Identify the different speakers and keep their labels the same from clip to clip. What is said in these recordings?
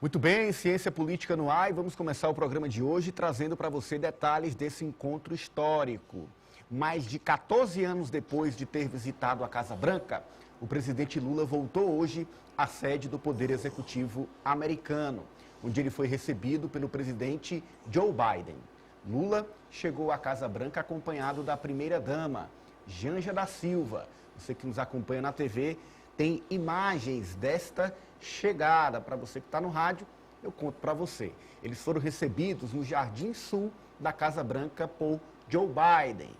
Speaker 1: Muito bem, Ciência Política no ar, e vamos começar o programa de hoje trazendo para você detalhes desse encontro histórico. Mais de 14 anos depois de ter visitado a Casa Branca, o presidente Lula voltou hoje à sede do Poder Executivo americano, onde ele foi recebido pelo presidente Joe Biden. Lula chegou à Casa Branca acompanhado da primeira-dama, Janja da Silva. Você que nos acompanha na TV tem imagens desta chegada. Para você que está no rádio, eu conto para você. Eles foram recebidos no Jardim Sul da Casa Branca por Joe Biden.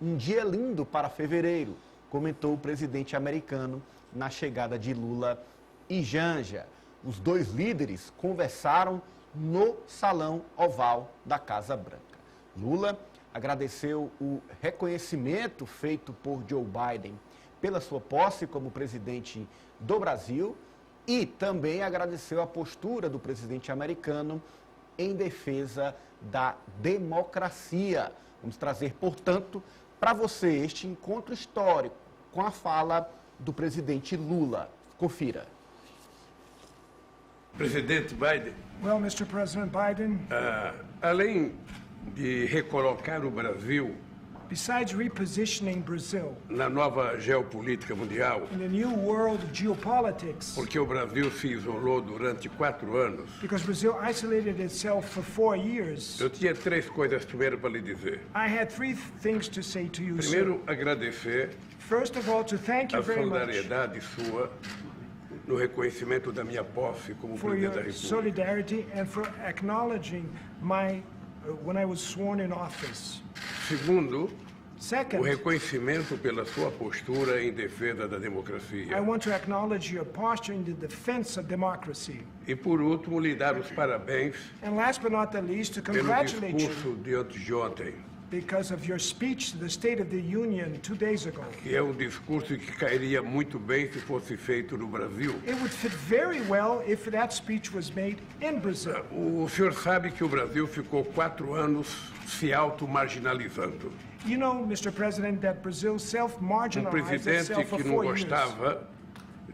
Speaker 1: Um dia lindo para fevereiro, comentou o presidente americano na chegada de Lula e Janja. Os dois líderes conversaram no Salão Oval da Casa Branca. Lula agradeceu o reconhecimento feito por Joe Biden pela sua posse como presidente do Brasil e também agradeceu a postura do presidente americano em defesa da democracia. Vamos trazer, portanto, para você este encontro histórico com a fala do presidente Lula. Confira.
Speaker 2: Presidente Biden.
Speaker 3: Well, Mr. President Biden,
Speaker 2: Além de recolocar o Brasil
Speaker 3: besides repositioning Brazil
Speaker 2: na nova geopolítica mundial,
Speaker 3: in the new world of geopolitics,
Speaker 2: porque o Brasil se isolou durante 4 anos,
Speaker 3: because Brazil isolated itself for 4 years,
Speaker 2: eu tinha 3 coisas primeiro para lhe dizer.
Speaker 3: I had 3 things to say to you, sir.
Speaker 2: Primeiro, agradecer
Speaker 3: First of all, to thank you
Speaker 2: a
Speaker 3: very much
Speaker 2: solidariedade sua no reconhecimento da minha posse como
Speaker 3: for
Speaker 2: presidente da
Speaker 3: your
Speaker 2: República.
Speaker 3: solidarity and for acknowledging my when I was sworn in office.
Speaker 2: Segundo, o
Speaker 3: Second,
Speaker 2: reconhecimento pela sua postura em defesa da
Speaker 3: I
Speaker 2: democracia.
Speaker 3: want to acknowledge your posture in the defense of democracy.
Speaker 2: E por último, lhe dar os parabéns
Speaker 3: And last but not the least, to
Speaker 2: pelo
Speaker 3: congratulate you
Speaker 2: discurso de antes de ontem,
Speaker 3: because of your speech to the State of the Union 2 days ago.
Speaker 2: que é um discurso que cairia muito bem se fosse feito no Brasil.
Speaker 3: It would fit very well if that speech was made in Brazil.
Speaker 2: O senhor sabe que o Brasil ficou 4 anos se auto-marginalizando.
Speaker 3: You know, Mr. President, that Brazil self-marginalized
Speaker 2: Presidente
Speaker 3: itself for
Speaker 2: que não
Speaker 3: 4 years.
Speaker 2: gostava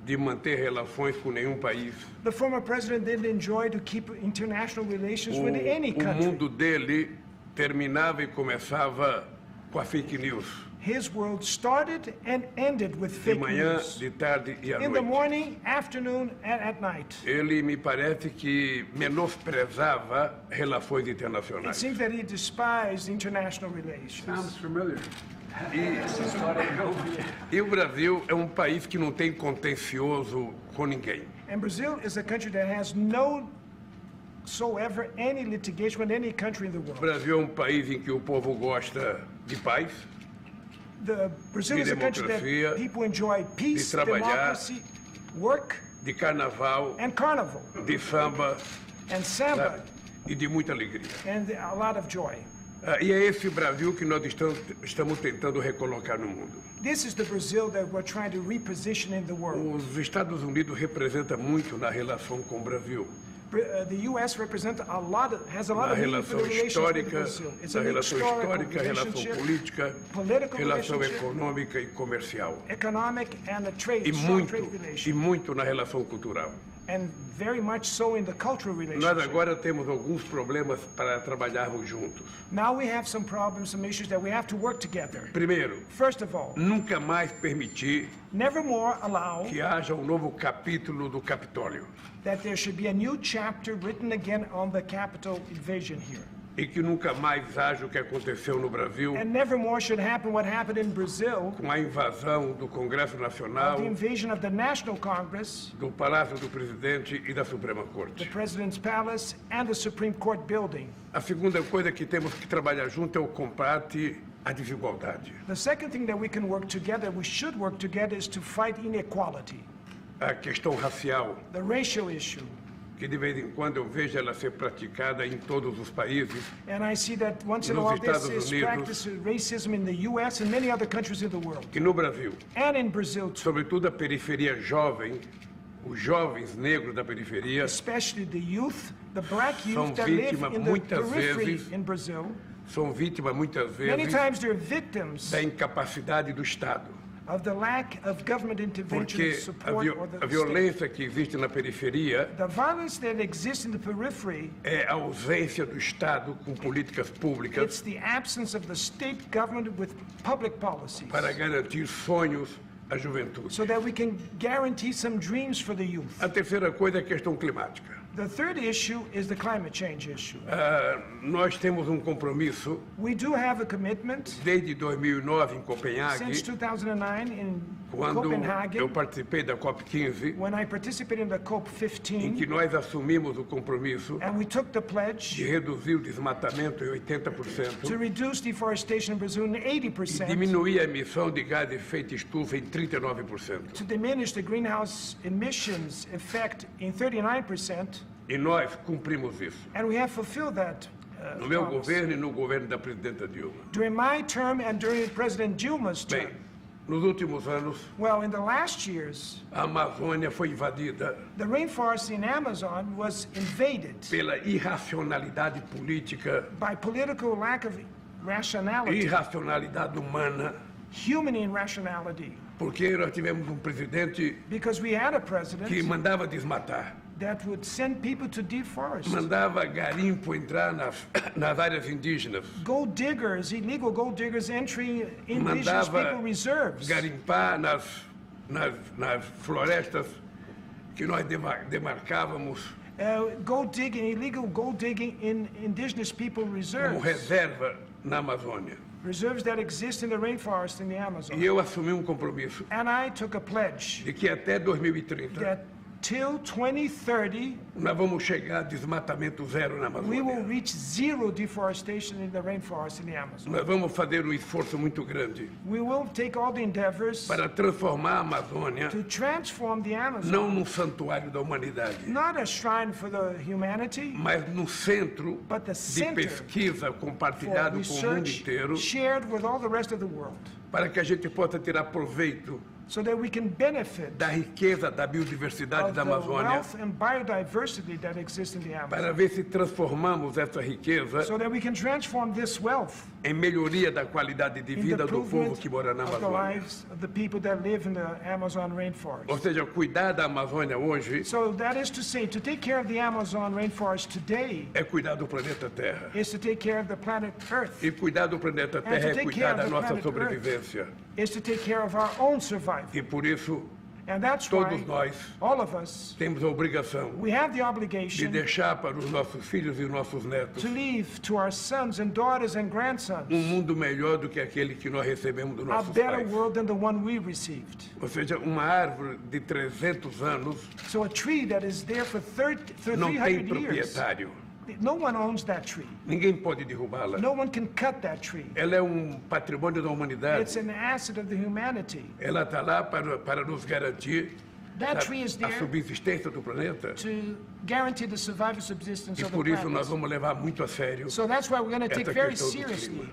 Speaker 2: de manter relações com nenhum país.
Speaker 3: The former president didn't enjoy to keep international relations with any
Speaker 2: O
Speaker 3: country.
Speaker 2: mundo dele terminava e começava com a fake news.
Speaker 3: His world started and ended with
Speaker 2: De
Speaker 3: fake
Speaker 2: manhã,
Speaker 3: news.
Speaker 2: de tarde e à
Speaker 3: In the
Speaker 2: noite.
Speaker 3: morning, afternoon, and at night.
Speaker 2: Ele me parece que menosprezava relações
Speaker 3: It
Speaker 2: internacionais.
Speaker 3: seems that he despised international relations.
Speaker 2: E o Brasil é um país que não tem contencioso com ninguém.
Speaker 3: And Brazil is a country that has no whatsoever any litigation with any country in the
Speaker 2: O
Speaker 3: world.
Speaker 2: Brasil é um país em que o povo gosta de paz,
Speaker 3: Brazil
Speaker 2: de
Speaker 3: is a country that
Speaker 2: democracia,
Speaker 3: people enjoy peace,
Speaker 2: trabalhar,
Speaker 3: democracy, work,
Speaker 2: de carnaval,
Speaker 3: and carnival,
Speaker 2: de samba,
Speaker 3: and samba,
Speaker 2: sabe? E de muita alegria.
Speaker 3: and a lot of joy.
Speaker 2: E é esse Brasil que nós estamos tentando recolocar no mundo.
Speaker 3: This is the Brazil that we're trying to reposition in the world.
Speaker 2: Os Estados Unidos representam muito na relação com o Brasil.
Speaker 3: The U.S. has a lot
Speaker 2: Na
Speaker 3: of meaning for
Speaker 2: relação
Speaker 3: the relations with
Speaker 2: histórica,
Speaker 3: Brazil. It's
Speaker 2: na
Speaker 3: an
Speaker 2: relação
Speaker 3: historical
Speaker 2: histórica, relação
Speaker 3: relationship,
Speaker 2: política,
Speaker 3: political
Speaker 2: relação
Speaker 3: relationship,
Speaker 2: econômica e comercial.
Speaker 3: economic and a trade,
Speaker 2: E
Speaker 3: strong trade
Speaker 2: muito,
Speaker 3: relation,
Speaker 2: e muito na relação cultural.
Speaker 3: and very much so in the cultural
Speaker 2: Nós
Speaker 3: relationship.
Speaker 2: agora temos alguns problemas para trabalharmos juntos.
Speaker 3: Now we have some problems, some issues that we have to work together.
Speaker 2: Primeiro,
Speaker 3: First of all,
Speaker 2: nunca mais permitir
Speaker 3: never more allow
Speaker 2: que haja um novo capítulo do Capitólio
Speaker 3: that there should be a new chapter written again on the Capitol invasion here.
Speaker 2: e que nunca mais haja o que aconteceu no Brasil
Speaker 3: And never more should happen what happened in Brazil,
Speaker 2: com a invasão do Congresso Nacional,
Speaker 3: the invasion of the National Congress,
Speaker 2: do Palácio do Presidente e da Suprema
Speaker 3: the
Speaker 2: Corte.
Speaker 3: President's Palace, and the Supreme Court building.
Speaker 2: A segunda coisa que temos que trabalhar junto é o combate à desigualdade.
Speaker 3: The second thing that we should work together, is to fight inequality,
Speaker 2: A questão racial,
Speaker 3: the racial issue.
Speaker 2: que de vez em quando eu vejo ela ser praticada em todos os países,
Speaker 3: And I see that once in a
Speaker 2: Nos
Speaker 3: while this
Speaker 2: Estados
Speaker 3: is
Speaker 2: Unidos.
Speaker 3: practiced racism in the U.S. and many other countries in the world.
Speaker 2: que no Brasil,
Speaker 3: And in Brazil too,
Speaker 2: sobretudo a periferia jovem, os jovens negros da periferia,
Speaker 3: especially the youth, the black
Speaker 2: São
Speaker 3: youth that live
Speaker 2: vítimas,
Speaker 3: in the
Speaker 2: muitas
Speaker 3: periphery
Speaker 2: vezes,
Speaker 3: in Brazil.
Speaker 2: são vítimas muitas
Speaker 3: Many
Speaker 2: vezes
Speaker 3: times they're victims
Speaker 2: da incapacidade do Estado
Speaker 3: of the lack of government intervention
Speaker 2: Porque
Speaker 3: support or the
Speaker 2: a violência que existe na periferia
Speaker 3: state. The violence that exists in the periphery,
Speaker 2: é a ausência do Estado com políticas públicas
Speaker 3: it's the absence of the state government with public policies
Speaker 2: para garantir sonhos à juventude.
Speaker 3: so that we can guarantee some dreams for the youth.
Speaker 2: A terceira coisa é a questão climática.
Speaker 3: The third issue is the climate change issue.
Speaker 2: Nós temos um compromisso
Speaker 3: We do have a commitment
Speaker 2: desde 2009 em Copenhague,
Speaker 3: since 2009 in
Speaker 2: quando eu
Speaker 3: Copenhagen,
Speaker 2: participei da COP15,
Speaker 3: when I participated in the
Speaker 2: em
Speaker 3: COP15,
Speaker 2: que nós assumimos o compromisso
Speaker 3: and we took the
Speaker 2: de
Speaker 3: pledge
Speaker 2: reduzir o desmatamento em
Speaker 3: to
Speaker 2: 80%
Speaker 3: reduce deforestation in Brazil in
Speaker 2: e
Speaker 3: 80%,
Speaker 2: diminuir a emissão de gás de efeito estufa em 39%.
Speaker 3: to diminish the greenhouse emissions effect in 39%,
Speaker 2: E nós cumprimos isso.
Speaker 3: and we have fulfilled that
Speaker 2: No meu
Speaker 3: promise.
Speaker 2: governo e no governo da presidenta Dilma.
Speaker 3: During my term and during President Dilma's
Speaker 2: Bem,
Speaker 3: term,
Speaker 2: nos últimos anos,
Speaker 3: well, in the last years,
Speaker 2: a Amazônia foi invadida
Speaker 3: the rainforest in Amazon was invaded
Speaker 2: pela irracionalidade política,
Speaker 3: by political lack of rationality,
Speaker 2: irracionalidade humana,
Speaker 3: human irrationality,
Speaker 2: porque nós tivemos um presidente
Speaker 3: because we had a
Speaker 2: que
Speaker 3: president
Speaker 2: mandava desmatar,
Speaker 3: that would send people to deforest.
Speaker 2: mandava garimpo entrar nas áreas indígenas,
Speaker 3: Gold diggers, illegal gold diggers entering indigenous
Speaker 2: mandava
Speaker 3: people reserves.
Speaker 2: garimpar nas florestas que nós demarcávamos
Speaker 3: Gold digging, illegal gold digging in indigenous people
Speaker 2: como
Speaker 3: reserves.
Speaker 2: reserva na Amazônia.
Speaker 3: Reserves that exist in the rainforest in the
Speaker 2: E
Speaker 3: Amazon.
Speaker 2: eu assumi um compromisso
Speaker 3: And I took a pledge
Speaker 2: de que até 2030
Speaker 3: that till 2030,
Speaker 2: nós vamos chegar a desmatamento zero na
Speaker 3: we will
Speaker 2: Amazônia.
Speaker 3: reach zero deforestation in the rainforest in the Amazon.
Speaker 2: Nós vamos fazer um esforço muito grande
Speaker 3: We will take all the endeavors
Speaker 2: para transformar a Amazônia
Speaker 3: to transform the Amazon,
Speaker 2: não num santuário da humanidade,
Speaker 3: not a shrine for the humanity,
Speaker 2: mas no centro
Speaker 3: but the
Speaker 2: de
Speaker 3: center
Speaker 2: pesquisa
Speaker 3: for
Speaker 2: compartilhado com o mundo
Speaker 3: research
Speaker 2: inteiro,
Speaker 3: shared with all the rest of the world,
Speaker 2: para que a gente possa tirar proveito
Speaker 3: so that we can benefit
Speaker 2: da riqueza da biodiversidade
Speaker 3: of
Speaker 2: da
Speaker 3: the
Speaker 2: Amazônia,
Speaker 3: wealth and biodiversity that exists in the Amazon,
Speaker 2: para ver se transformamos essa riqueza
Speaker 3: so that we can transform this wealth
Speaker 2: em melhoria da qualidade de
Speaker 3: in the
Speaker 2: vida do povo
Speaker 3: improvement
Speaker 2: que mora na
Speaker 3: of the
Speaker 2: Amazônia.
Speaker 3: lives of the people that live in the Amazon
Speaker 2: Ou
Speaker 3: rainforest.
Speaker 2: seja, cuidar da Amazônia hoje
Speaker 3: So that is to say, to take care of the Amazon rainforest today
Speaker 2: é cuidar do planeta Terra.
Speaker 3: is to take care of the planet Earth,
Speaker 2: E cuidar do planeta Terra é
Speaker 3: take
Speaker 2: cuidar
Speaker 3: care
Speaker 2: da
Speaker 3: of the
Speaker 2: nossa
Speaker 3: planet
Speaker 2: sobrevivência.
Speaker 3: is to take care of our own survival.
Speaker 2: E por isso,
Speaker 3: And that's why
Speaker 2: todos nós
Speaker 3: all of us,
Speaker 2: temos a obrigação
Speaker 3: we have the
Speaker 2: de
Speaker 3: obligation
Speaker 2: deixar para os nossos filhos e nossos netos
Speaker 3: to leave to our sons and daughters and grandsons
Speaker 2: mundo melhor do que aquele que nós recebemos dos
Speaker 3: a
Speaker 2: nossos
Speaker 3: better
Speaker 2: pais.
Speaker 3: world than the one we received.
Speaker 2: Ou seja, uma árvore de 300 anos
Speaker 3: So a tree that is there for
Speaker 2: não tem
Speaker 3: 300 years,
Speaker 2: proprietário.
Speaker 3: no one owns that tree.
Speaker 2: Ninguém pode derrubá-la.
Speaker 3: No one can cut that tree.
Speaker 2: Ela é um patrimônio da
Speaker 3: It's
Speaker 2: humanidade.
Speaker 3: an asset of the humanity.
Speaker 2: Ela está lá para nos garantir
Speaker 3: That tree is
Speaker 2: a
Speaker 3: there
Speaker 2: subsistência do planeta.
Speaker 3: to guarantee the survival subsistence
Speaker 2: E
Speaker 3: of the
Speaker 2: por isso nós
Speaker 3: planet.
Speaker 2: vamos levar muito a sério.
Speaker 3: So that's why we're going to take
Speaker 2: essa
Speaker 3: very
Speaker 2: questão do
Speaker 3: seriously
Speaker 2: clima.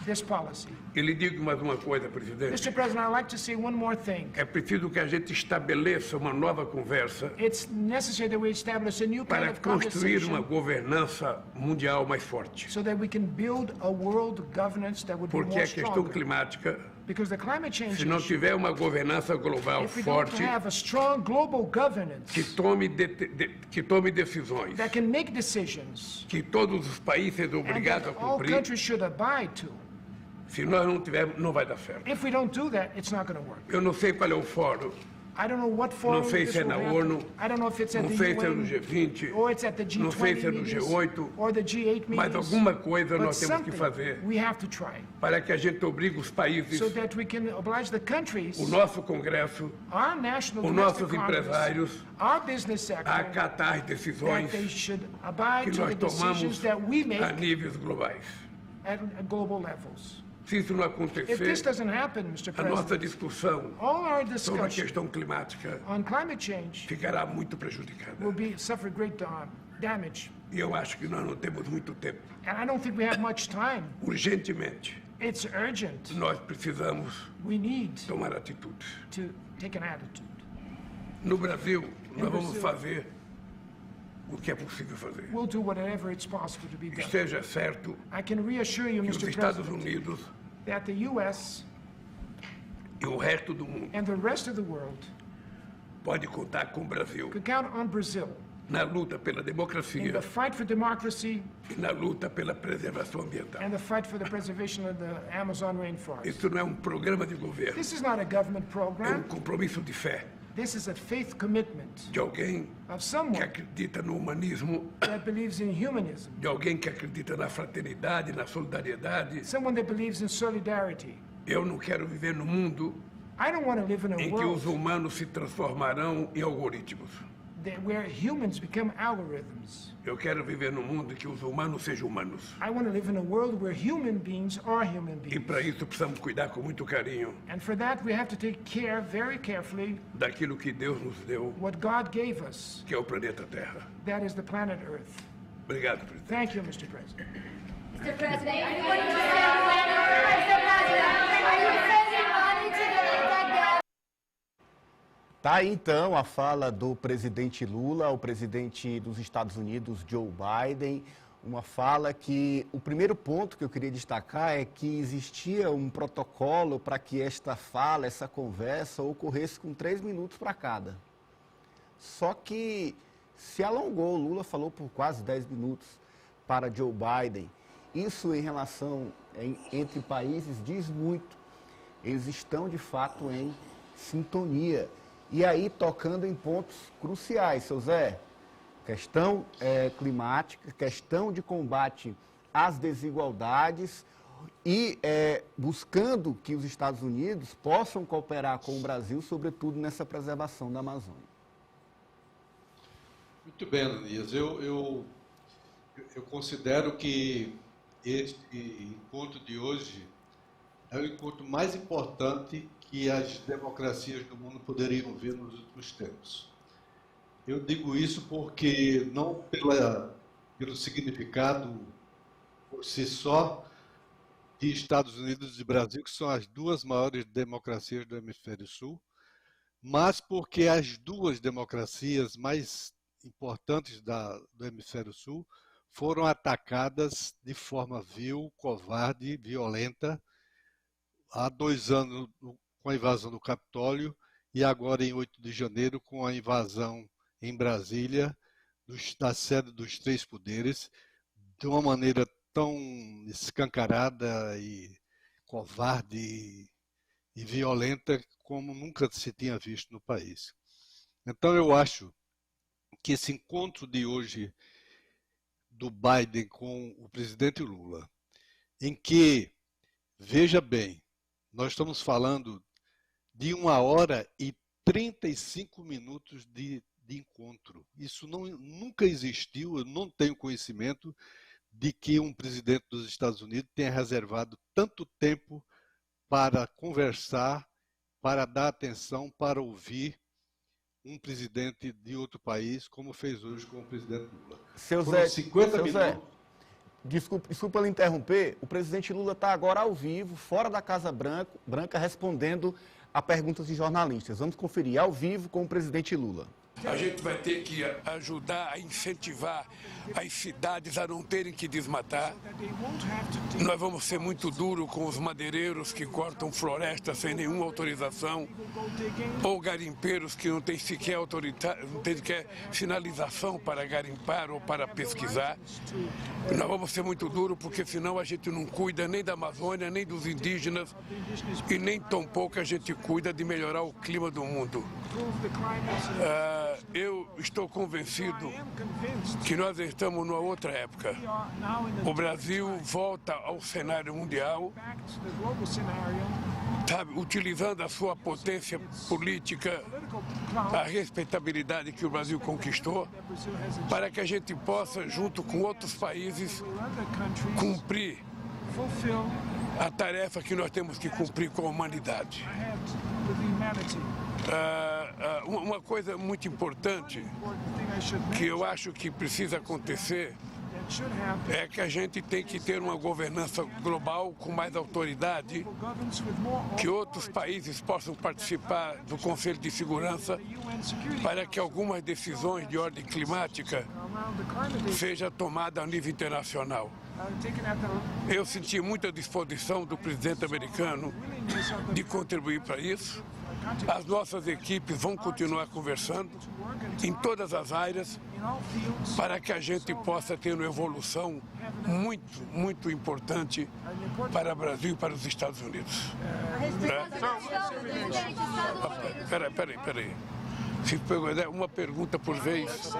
Speaker 3: this policy.
Speaker 2: E lhe digo mais uma coisa, presidente.
Speaker 3: Mr. President, I'd like to say one more thing.
Speaker 2: É preciso que a gente estabeleça uma nova conversa
Speaker 3: It's necessary that we establish a new kind
Speaker 2: para
Speaker 3: of
Speaker 2: construir uma
Speaker 3: conversation
Speaker 2: governança mundial mais forte.
Speaker 3: so that we can build a world governance that would be
Speaker 2: Porque
Speaker 3: more
Speaker 2: a questão
Speaker 3: stronger.
Speaker 2: climática,
Speaker 3: Because the climate change
Speaker 2: se não
Speaker 3: issue,
Speaker 2: tiver uma governança global
Speaker 3: if we don't
Speaker 2: forte,
Speaker 3: have a strong global governance
Speaker 2: que tome decisões,
Speaker 3: that can make decisions
Speaker 2: que todos os países sejam
Speaker 3: and
Speaker 2: obrigados a
Speaker 3: that all
Speaker 2: cumprir,
Speaker 3: countries should abide to,
Speaker 2: se nós não tivermos, não vai dar certo.
Speaker 3: if we don't do that, it's not going to work.
Speaker 2: Eu não sei qual é o fórum,
Speaker 3: I don't know what forum
Speaker 2: sei
Speaker 3: this
Speaker 2: se é
Speaker 3: will
Speaker 2: na
Speaker 3: happen.
Speaker 2: ONU,
Speaker 3: I don't know if it's at
Speaker 2: não
Speaker 3: the
Speaker 2: sei se é no
Speaker 3: UN
Speaker 2: G20,
Speaker 3: or it's at the
Speaker 2: não sei se é
Speaker 3: G20
Speaker 2: no
Speaker 3: meetings
Speaker 2: G8,
Speaker 3: or the G8
Speaker 2: mas
Speaker 3: meetings.
Speaker 2: alguma coisa
Speaker 3: But
Speaker 2: nós temos que
Speaker 3: something
Speaker 2: fazer
Speaker 3: we have to try
Speaker 2: para que a gente obrigue os países,
Speaker 3: so that we can oblige the countries,
Speaker 2: o nosso Congresso,
Speaker 3: our national
Speaker 2: os
Speaker 3: domestic
Speaker 2: nossos
Speaker 3: Congress,
Speaker 2: empresários,
Speaker 3: our business sector,
Speaker 2: a acatar as
Speaker 3: that
Speaker 2: decisões
Speaker 3: they should abide
Speaker 2: que
Speaker 3: to the
Speaker 2: nós tomamos
Speaker 3: decisions that we make
Speaker 2: a níveis globais.
Speaker 3: at global levels.
Speaker 2: Se isso não
Speaker 3: If this
Speaker 2: acontecer,
Speaker 3: doesn't happen, Mr.
Speaker 2: a nossa
Speaker 3: President,
Speaker 2: discussão
Speaker 3: all our
Speaker 2: sobre a
Speaker 3: discussion
Speaker 2: questão climática
Speaker 3: on climate change
Speaker 2: ficará muito prejudicada.
Speaker 3: will suffer great damage.
Speaker 2: E eu acho que nós não temos muito tempo.
Speaker 3: And I don't think we have much time.
Speaker 2: Urgentemente,
Speaker 3: It's urgent.
Speaker 2: nós precisamos
Speaker 3: We need
Speaker 2: tomar atitudes.
Speaker 3: to take an attitude.
Speaker 2: No Brasil, nós vamos
Speaker 3: Brasil.
Speaker 2: fazer o que é possível fazer.
Speaker 3: We'll do whatever it's possible to be done.
Speaker 2: Esteja certo
Speaker 3: I can reassure you,
Speaker 2: que os
Speaker 3: Mr.
Speaker 2: Estados
Speaker 3: President,
Speaker 2: Unidos
Speaker 3: that the U.S.
Speaker 2: e o resto do mundo
Speaker 3: and the rest of the world
Speaker 2: pode contar com o Brasil
Speaker 3: could count on Brazil
Speaker 2: na luta pela
Speaker 3: in
Speaker 2: democracia
Speaker 3: the fight for democracy
Speaker 2: e na luta pela preservação ambiental.
Speaker 3: and the fight for the preservation of the Amazon rainforest.
Speaker 2: Isso não é um programa de governo,
Speaker 3: This is not a government
Speaker 2: é um
Speaker 3: program.
Speaker 2: compromisso de fé
Speaker 3: This is a faith commitment
Speaker 2: de alguém
Speaker 3: of
Speaker 2: que
Speaker 3: someone
Speaker 2: acredita no humanismo,
Speaker 3: that believes in humanism,
Speaker 2: de alguém que acredita na fraternidade, na solidariedade.
Speaker 3: someone that believes in solidarity.
Speaker 2: Eu não quero viver num mundo
Speaker 3: I don't want to live in a
Speaker 2: em que os
Speaker 3: world
Speaker 2: humanos se transformarão em algoritmos.
Speaker 3: where humans become algorithms.
Speaker 2: Eu quero viver num mundo em que os humanos sejam humanos.
Speaker 3: I want to live in a world where human beings are human
Speaker 2: E
Speaker 3: beings.
Speaker 2: para isso precisamos cuidar com muito carinho
Speaker 3: And for that, we have to take care very carefully
Speaker 2: daquilo que Deus nos deu,
Speaker 3: what God gave us.
Speaker 2: que é o planeta Terra.
Speaker 3: That is the planet Earth.
Speaker 2: Obrigado, presidente.
Speaker 3: Thank you, Mr. President.
Speaker 4: Mr. President, are you going to Mr. President, are you sending money to the
Speaker 1: Tá aí então a fala do presidente Lula, o presidente dos Estados Unidos, Joe Biden, uma fala que o primeiro ponto que eu queria destacar é que existia um protocolo para que esta fala, essa conversa ocorresse com 3 minutos para cada. Só que se alongou, Lula falou por quase 10 minutos para Joe Biden. Isso em relação entre países diz muito. Eles estão de fato em sintonia. E aí, tocando em pontos cruciais, seu Zé, questão climática, questão de combate às desigualdades e buscando que os Estados Unidos possam cooperar com o Brasil, sobretudo nessa preservação da Amazônia.
Speaker 5: Muito bem, Ananias. Eu considero que este encontro de hoje é o encontro mais importante que as democracias do mundo poderiam ver nos últimos tempos. Eu digo isso porque não pelo significado por si só de Estados Unidos e Brasil, que são as duas maiores democracias do Hemisfério Sul, mas porque as duas democracias mais importantes do Hemisfério Sul foram atacadas de forma vil, covarde, violenta, há 2 anos com a invasão do Capitólio e agora em 8 de janeiro com a invasão em Brasília da sede dos 3 poderes, de uma maneira tão escancarada e covarde e violenta como nunca se tinha visto no país. Então eu acho que esse encontro de hoje do Biden com o presidente Lula, em que, veja bem, nós estamos falando de 1h35 de encontro. Isso nunca existiu, eu não tenho conhecimento de que um presidente dos Estados Unidos tenha reservado tanto tempo para conversar, para dar atenção, para ouvir um presidente de outro país, como fez hoje com o presidente Lula.
Speaker 1: Seu
Speaker 5: Foram
Speaker 1: Zé,
Speaker 5: 50
Speaker 1: seu
Speaker 5: minutos.
Speaker 1: Zé, desculpa lhe interromper, o presidente Lula está agora ao vivo, fora da Casa Branca, respondendo a perguntas de jornalistas. Vamos conferir ao vivo com o presidente Lula.
Speaker 2: A gente vai ter que ajudar a incentivar as cidades a não terem que desmatar. Nós vamos ser muito duros com os madeireiros que cortam florestas sem nenhuma autorização, ou garimpeiros que não têm sequer sinalização para garimpar ou para pesquisar. Nós vamos ser muito duros porque senão a gente não cuida nem da Amazônia, nem dos indígenas e nem tampouco a gente cuida de melhorar o clima do mundo. Eu estou convencido que nós estamos numa outra época. O Brasil volta ao cenário mundial, sabe, utilizando a sua potência política, a respeitabilidade que o Brasil conquistou, para que a gente possa, junto com outros países, cumprir a tarefa que nós temos que cumprir com a humanidade. Uma coisa muito importante que eu acho que precisa acontecer é que a gente tem que ter uma governança global com mais autoridade, que outros países possam participar do Conselho de Segurança para que algumas decisões de ordem climática sejam tomadas a nível internacional. Eu senti muita disposição do presidente americano de contribuir para isso. As nossas equipes vão continuar conversando em todas as áreas para que a gente possa ter uma evolução muito importante para o Brasil e para os Estados Unidos. Peraí. Se perguntar uma pergunta por vez.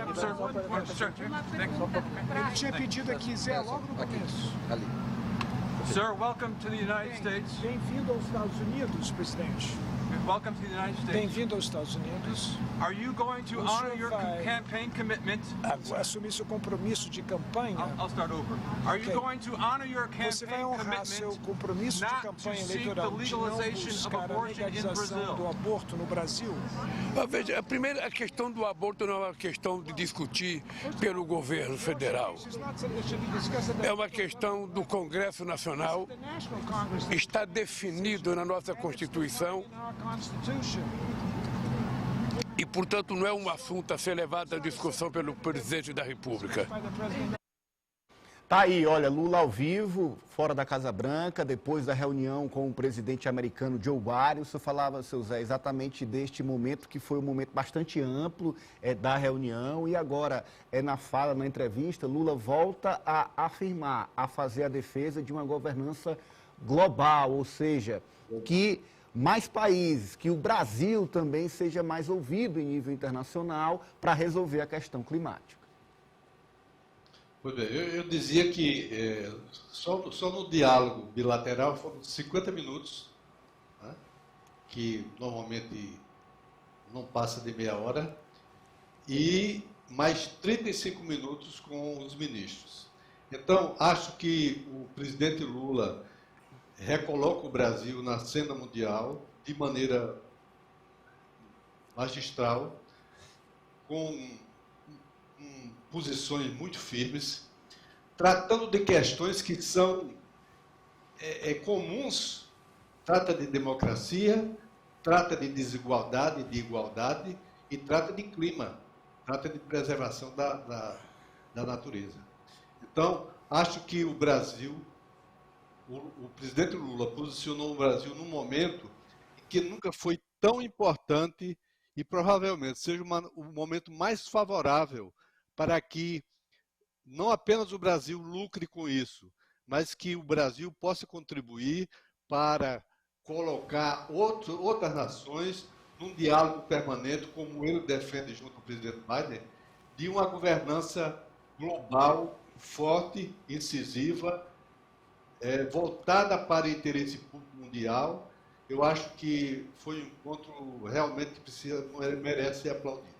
Speaker 3: Ele tinha pedido aqui, Zé, logo no começo.
Speaker 6: Sir, welcome to the United States.
Speaker 3: Bem-vindo aos Estados Unidos, presidente.
Speaker 6: Welcome to the United States.
Speaker 3: Bem-vindo aos Estados Unidos.
Speaker 6: Are you going to honor your campaign commitment?
Speaker 3: Vai assumir seu compromisso de campanha.
Speaker 6: I'll start over. Are you going to honor your
Speaker 3: Você vai
Speaker 6: campaign
Speaker 3: honrar seu
Speaker 6: commitment
Speaker 3: compromisso de
Speaker 6: not to
Speaker 3: campanha
Speaker 6: seek the
Speaker 3: eleitoral de não
Speaker 6: legalization of
Speaker 3: buscar a
Speaker 6: abortion in
Speaker 3: legalização do
Speaker 6: Brazil?
Speaker 3: aborto no Brasil?
Speaker 2: Veja, a questão do aborto não é uma questão de discutir pelo governo federal. É uma questão do Congresso Nacional. Está definido na nossa Constituição e, portanto, não é um assunto a ser levado à discussão pelo presidente da República.
Speaker 1: Tá aí, olha, Lula ao vivo, fora da Casa Branca, depois da reunião com o presidente americano Joe Biden. O senhor falava, seu Zé, exatamente deste momento, que foi um momento bastante amplo da reunião. E agora, na fala, na entrevista, Lula volta a afirmar, a fazer a defesa de uma governança global, ou seja, que mais países, que o Brasil também seja mais ouvido em nível internacional para resolver a questão climática.
Speaker 5: Pois bem, eu dizia que só no diálogo bilateral foram 50 minutos, né, que normalmente não passa de meia hora, e mais 35 minutos com os ministros. Então, acho que o presidente Lula recoloca o Brasil na cena mundial de maneira magistral, com posições muito firmes, tratando de questões que são comuns, trata de democracia, trata de desigualdade, de igualdade e trata de clima, trata de preservação da natureza. Então, acho que o Brasil, o presidente Lula posicionou o Brasil num momento em que nunca foi tão importante e provavelmente seja o momento mais favorável para que não apenas o Brasil lucre com isso, mas que o Brasil possa contribuir para colocar outras nações num diálogo permanente, como ele defende junto com o presidente Biden, de uma governança global, forte, incisiva, voltada para o interesse público mundial. Eu acho que foi um encontro realmente que merece ser aplaudido.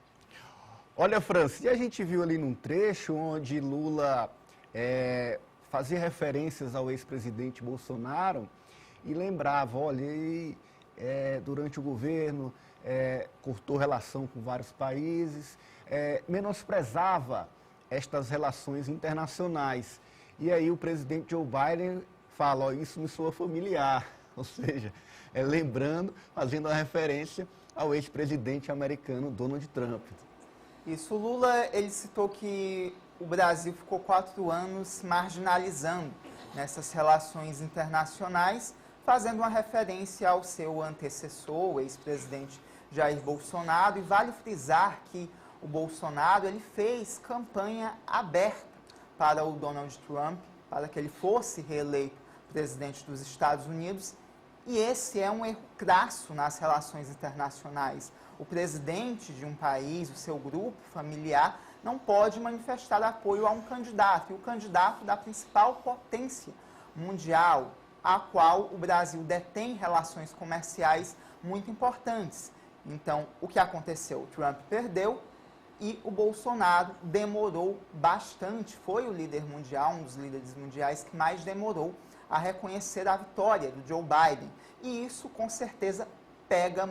Speaker 1: Olha, França, e a gente viu ali num trecho onde Lula fazia referências ao ex-presidente Bolsonaro e lembrava, olha, ele, durante o governo, cortou relação com vários países, menosprezava estas relações internacionais. E aí o presidente Joe Biden fala, ó, isso me soa familiar, ou seja, lembrando, fazendo uma referência ao ex-presidente americano Donald Trump.
Speaker 7: Isso, o Lula, ele citou que o Brasil ficou 4 anos marginalizando nessas relações internacionais, fazendo uma referência ao seu antecessor, o ex-presidente Jair Bolsonaro, e vale frisar que o Bolsonaro, ele fez campanha aberta para o Donald Trump, para que ele fosse reeleito presidente dos Estados Unidos, e esse é um erro crasso nas relações internacionais. O presidente de um país, o seu grupo familiar, não pode manifestar apoio a um candidato, e o candidato da principal potência mundial, a qual o Brasil detém relações comerciais muito importantes. Então, o que aconteceu? O Trump perdeu e o Bolsonaro demorou bastante. Foi o líder mundial, um dos líderes mundiais que mais demorou a reconhecer a vitória do Joe Biden. E isso, com certeza, pegou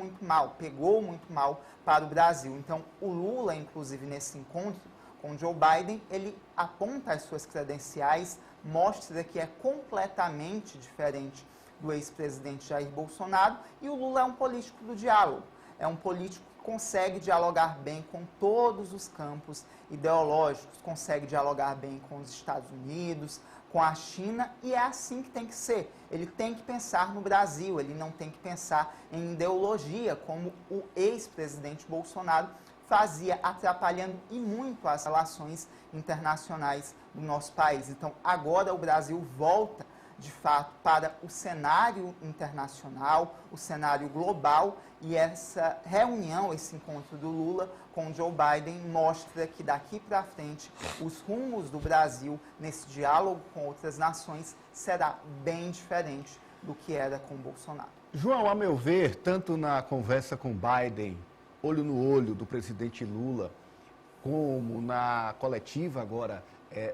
Speaker 7: muito mal para o Brasil. Então, o Lula, inclusive, nesse encontro com Joe Biden, ele aponta as suas credenciais, mostra que é completamente diferente do ex-presidente Jair Bolsonaro, e o Lula é um político do diálogo, é um político que consegue dialogar bem com todos os campos ideológicos, consegue dialogar bem com os Estados Unidos, com a China, e é assim que tem que ser. Ele tem que pensar no Brasil, ele não tem que pensar em ideologia, como o ex-presidente Bolsonaro fazia, atrapalhando e muito as relações internacionais do nosso país. Então, agora o Brasil volta, de fato, para o cenário internacional, o cenário global, e essa reunião, esse encontro do Lula com Joe Biden mostra que daqui para frente os rumos do Brasil nesse diálogo com outras nações será bem diferente do que era com Bolsonaro.
Speaker 1: João, a meu ver, tanto na conversa com Biden, olho no olho do presidente Lula, como na coletiva agora,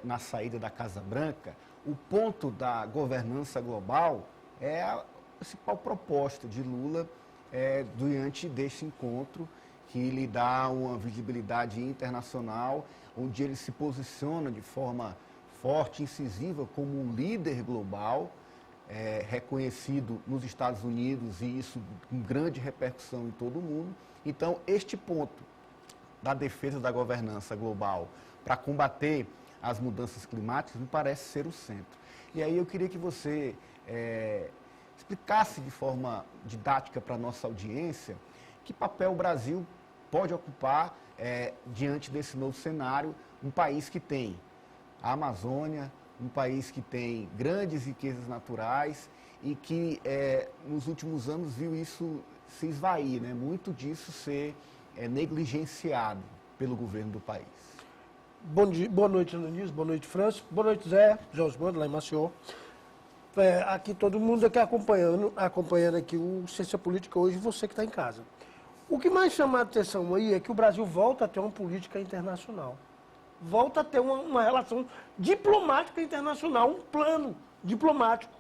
Speaker 1: na saída da Casa Branca, o ponto da governança global é a principal proposta de Lula diante deste encontro, que lhe dá uma visibilidade internacional, onde ele se posiciona de forma forte, incisiva, como um líder global, reconhecido nos Estados Unidos, e isso com grande repercussão em todo o mundo. Então, este ponto da defesa da governança global para combater as mudanças climáticas me parece ser o centro. E aí eu queria que você explicasse de forma didática para a nossa audiência que papel o Brasil pode ocupar diante desse novo cenário, um país que tem a Amazônia, um país que tem grandes riquezas naturais e que nos últimos anos viu isso se esvair, né? Muito disso ser negligenciado pelo governo do país.
Speaker 8: Boa noite, Ananis, boa noite, Franço, boa noite, Zé, Osmando, lá em Maceió. Aqui todo mundo aqui acompanhando aqui o Ciência Política hoje, você que está em casa. O que mais chama a atenção aí é que o Brasil volta a ter uma política internacional. Volta a ter uma relação diplomática internacional, um plano diplomático.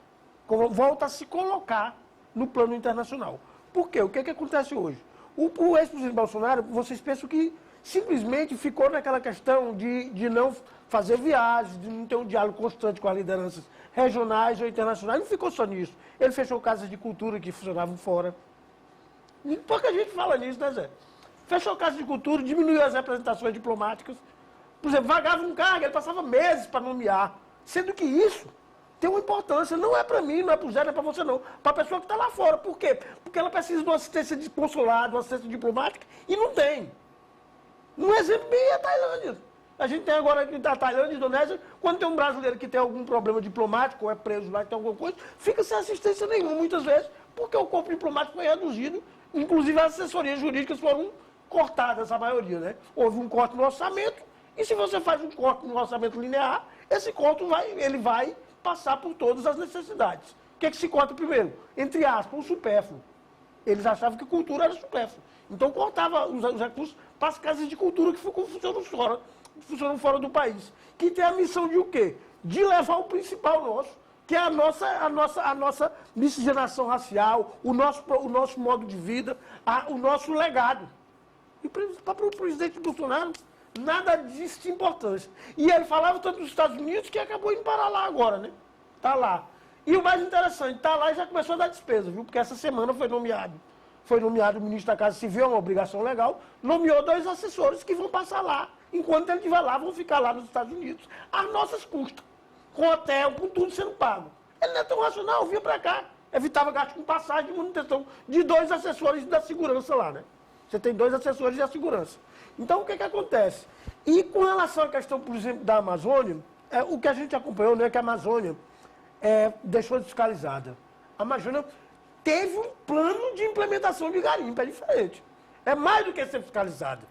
Speaker 8: Volta a se colocar no plano internacional. Por quê? O que acontece hoje? O ex-presidente Bolsonaro, vocês pensam que simplesmente ficou naquela questão de não fazer viagens, de não ter um diálogo constante com as lideranças regionais ou internacionais. Não ficou só nisso. Ele fechou casas de cultura que funcionavam fora. E pouca gente fala nisso, né, Zé? Fechou casas de cultura, diminuiu as representações diplomáticas. Por exemplo, vagava um cargo, ele passava meses para nomear. Sendo que isso tem uma importância, não é para mim, não é para o Zé, não é para você não. Para a pessoa que está lá fora. Por quê? Porque ela precisa de uma assistência de consulado, uma assistência diplomática, e não tem. Um exemplo bem é a Tailândia. A gente tem agora aqui da Tailândia e Indonésia, quando tem um brasileiro que tem algum problema diplomático, ou é preso lá, que tem alguma coisa, fica sem assistência nenhuma, muitas vezes, porque o corpo diplomático foi reduzido, inclusive as assessorias jurídicas foram cortadas, a maioria, né? Houve um corte no orçamento, e se você faz um corte no orçamento linear, esse corte vai passar por todas as necessidades. O que é que se corta primeiro? Entre aspas, o supérfluo. Eles achavam que cultura era supérfluo. Então cortava os recursos para as casas de cultura que funcionam fora do país. Que tem a missão de o quê? De levar o principal nosso, que é a nossa miscigenação racial, o nosso modo de vida, o nosso legado. E para o presidente Bolsonaro, nada disso tinha importância. E ele falava tanto dos Estados Unidos que acabou indo parar lá agora, né? Está lá. E o mais interessante, está lá e já começou a dar despesa, viu? Porque essa semana foi nomeado o ministro da Casa Civil, é uma obrigação legal, nomeou 2 assessores que vão passar lá. Enquanto ele estiver lá, vão ficar lá nos Estados Unidos, às nossas custas, com hotel, com tudo sendo pago. Ele não é tão racional, vinha para cá, evitava gasto com passagem e manutenção de 2 assessores da segurança lá, né? Você tem 2 assessores da segurança. Então, o que acontece? E com relação à questão, por exemplo, da Amazônia, o que a gente acompanhou, né, é que a Amazônia deixou desfiscalizada. A Amazônia teve um plano de implementação de garimpo, é diferente. É mais do que ser fiscalizada.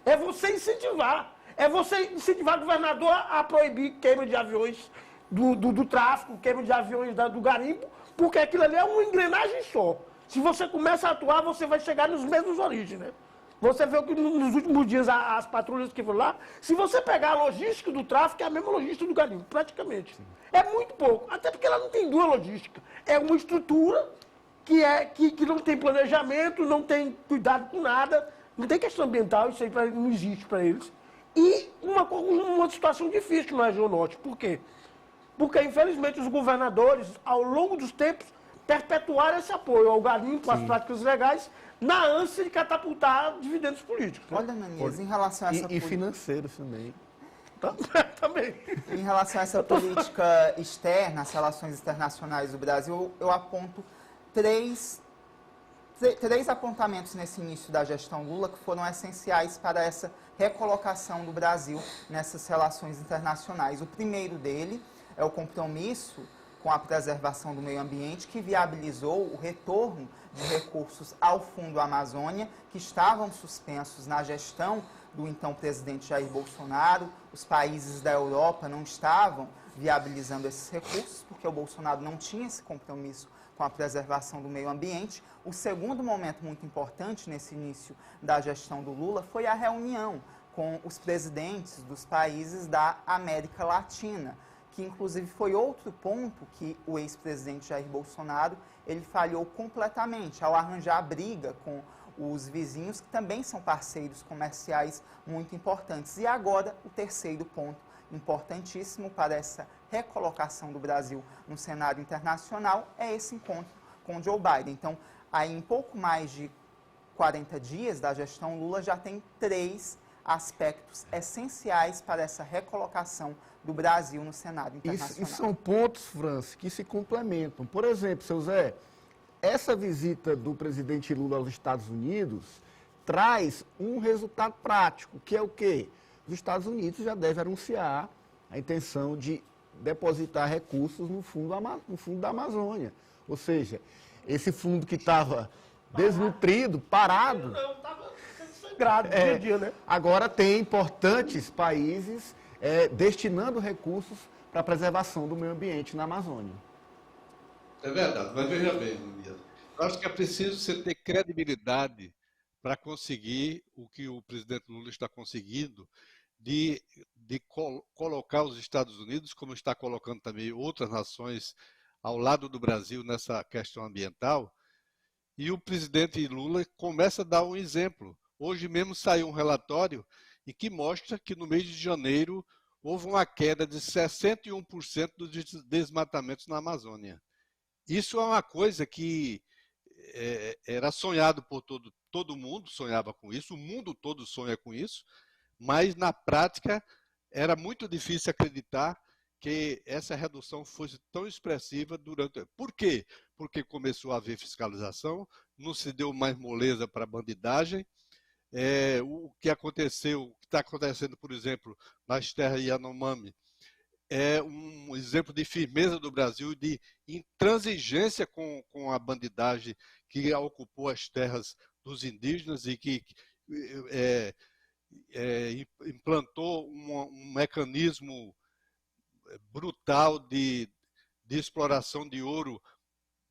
Speaker 8: É você incentivar. É você incentivar o governador a proibir queima de aviões do tráfico, queima de aviões do garimpo, porque aquilo ali é uma engrenagem só. Se você começa a atuar, você vai chegar nos mesmos origens, né? Você vê que nos últimos dias as patrulhas que foram lá, se você pegar a logística do tráfico, é a mesma logística do garimpo, praticamente. É muito pouco, até porque ela não tem 2 logísticas. É uma estrutura que não tem planejamento, não tem cuidado com nada, não tem questão ambiental, isso aí não existe para eles. E uma situação difícil na região norte. Por quê? Porque, infelizmente, os governadores, ao longo dos tempos, perpetuaram esse apoio ao garimpo, às práticas legais, na ânsia de catapultar dividendos políticos. Né?
Speaker 7: Olha, Nanias, em relação a essa
Speaker 1: E financeiros também.
Speaker 8: Também.
Speaker 7: Em relação a essa política externa, as relações internacionais do Brasil, eu aponto três apontamentos nesse início da gestão Lula que foram essenciais para essa recolocação do Brasil nessas relações internacionais. O primeiro dele é o compromisso com a preservação do meio ambiente, que viabilizou o retorno de recursos ao Fundo Amazônia, que estavam suspensos na gestão do então presidente Jair Bolsonaro. Os países da Europa não estavam viabilizando esses recursos, porque o Bolsonaro não tinha esse compromisso com a preservação do meio ambiente. O segundo momento muito importante nesse início da gestão do Lula foi a reunião com os presidentes dos países da América Latina, que inclusive foi outro ponto que o ex-presidente Jair Bolsonaro ele falhou completamente ao arranjar briga com os vizinhos, que também são parceiros comerciais muito importantes. E agora, o terceiro ponto importantíssimo para essa recolocação do Brasil no cenário internacional é esse encontro com Joe Biden. Então, aí em pouco mais de 40 dias da gestão Lula, já tem 3 aspectos essenciais para essa recolocação do Brasil no cenário internacional.
Speaker 1: E são pontos, França, que se complementam. Por exemplo, seu Zé, essa visita do presidente Lula aos Estados Unidos traz um resultado prático, que é o quê? Os Estados Unidos já devem anunciar a intenção de depositar recursos no fundo da Amazônia. Ou seja, esse fundo que estava desnutrido, parado,
Speaker 8: dia a dia, né?
Speaker 1: agora tem importantes países destinando recursos para a preservação do meio ambiente na Amazônia.
Speaker 5: É verdade, mas veja bem, Nanias, eu acho que é preciso você ter credibilidade para conseguir o que o presidente Lula está conseguindo de colocar os Estados Unidos, como está colocando também outras nações ao lado do Brasil nessa questão ambiental. E o presidente Lula começa a dar um exemplo. Hoje mesmo saiu um relatório em que mostra que no mês de janeiro houve uma queda de 61% dos desmatamentos na Amazônia. Isso é uma coisa que era sonhado por todo mundo, sonhava com isso, o mundo todo sonha com isso, mas na prática era muito difícil acreditar que essa redução fosse tão expressiva durante... Por quê? Porque começou a haver fiscalização, não se deu mais moleza para a bandidagem. O que aconteceu, o que está acontecendo, por exemplo, nas terras Yanomami, é um exemplo de firmeza do Brasil, de intransigência com a bandidagem que ocupou as terras dos indígenas e que implantou um mecanismo brutal de exploração de ouro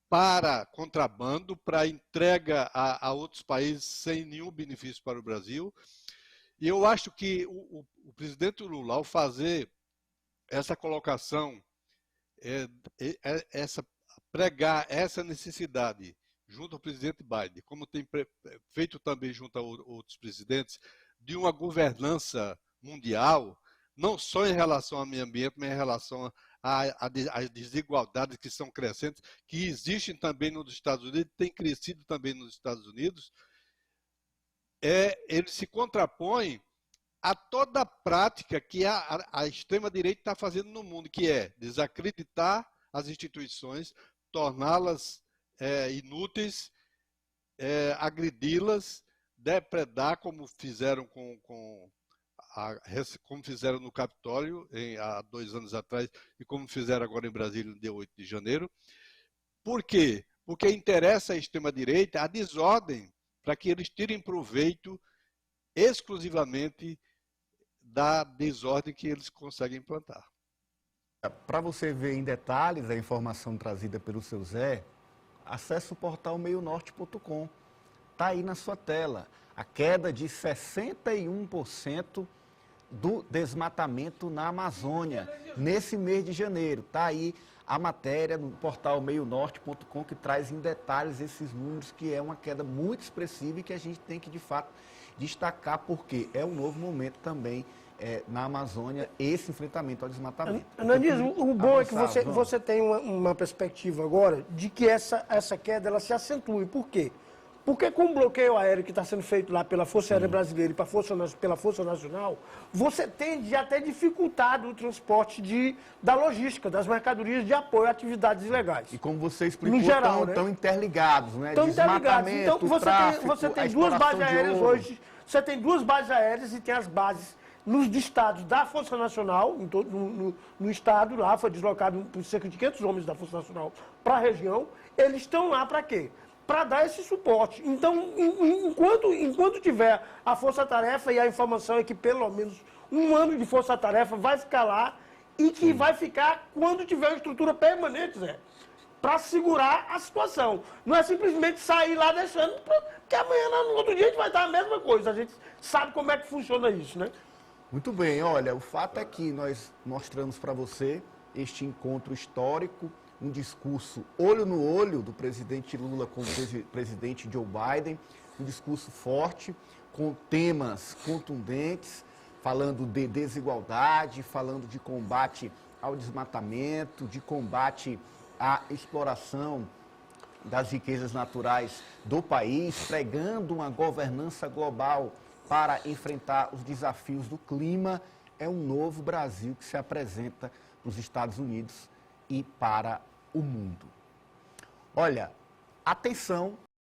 Speaker 5: para contrabando, para entrega a outros países sem nenhum benefício para o Brasil. E eu acho que o presidente Lula, ao fazer essa colocação, pregar essa necessidade junto ao presidente Biden, como tem feito também junto a outros presidentes, de uma governança mundial, não só em relação ao meio ambiente, mas em relação às desigualdades que são crescentes, que existem também nos Estados Unidos, têm crescido também nos Estados Unidos, ele se contrapõe a toda a prática que a extrema-direita está fazendo no mundo, que é desacreditar as instituições, torná-las inúteis, agredi-las, depredar, como fizeram como fizeram no Capitólio há 2 anos atrás e como fizeram agora em Brasília no dia 8 de janeiro. Por quê? Porque interessa à extrema-direita a desordem, para que eles tirem proveito exclusivamente da desordem que eles conseguem implantar.
Speaker 1: Para você ver em detalhes a informação trazida pelo seu Zé, acesse o portal meionorte.com. Está aí na sua tela. A queda de 61% do desmatamento na Amazônia nesse mês de janeiro. Está aí a matéria no portal meionorte.com que traz em detalhes esses números, que é uma queda muito expressiva e que a gente tem que, de fato, destacar, porque é um novo momento também na Amazônia esse enfrentamento ao desmatamento.
Speaker 8: Ananísio, o bom é que
Speaker 1: avançar,
Speaker 8: você tem uma perspectiva agora de que essa queda ela se acentue. Por quê? Porque com o bloqueio aéreo que está sendo feito lá pela Força Aérea Brasileira e pela Força Nacional, você tende a ter dificultado o transporte da logística, das mercadorias de apoio a atividades ilegais.
Speaker 1: E como você explicou,
Speaker 8: No geral,
Speaker 1: estão interligados, né?
Speaker 8: Estão interligados. Então,
Speaker 1: Tráfico,
Speaker 8: você tem
Speaker 1: a
Speaker 8: duas bases
Speaker 1: exploração de
Speaker 8: aéreas
Speaker 1: ouro.
Speaker 8: hoje. Você tem duas bases aéreas e tem as bases nos estados da Força Nacional, no estado lá, foi deslocado por cerca de 500 homens da Força Nacional para a região. Eles estão lá para quê? Para dar esse suporte. Então, enquanto tiver a força-tarefa, e a informação é que pelo menos 1 ano de força-tarefa vai ficar lá e que vai ficar quando tiver uma estrutura permanente, Zé, para segurar a situação. Não é simplesmente sair lá deixando, porque amanhã, no outro dia, a gente vai dar a mesma coisa. A gente sabe como é que funciona isso, né?
Speaker 1: Muito bem, olha, o fato é que nós mostramos para você este encontro histórico, um discurso olho no olho do presidente Lula com o presidente Joe Biden, um discurso forte, com temas contundentes, falando de desigualdade, falando de combate ao desmatamento, de combate à exploração das riquezas naturais do país, pregando uma governança global para enfrentar os desafios do clima. É um novo Brasil que se apresenta para os Estados Unidos e para o mundo. Olha, atenção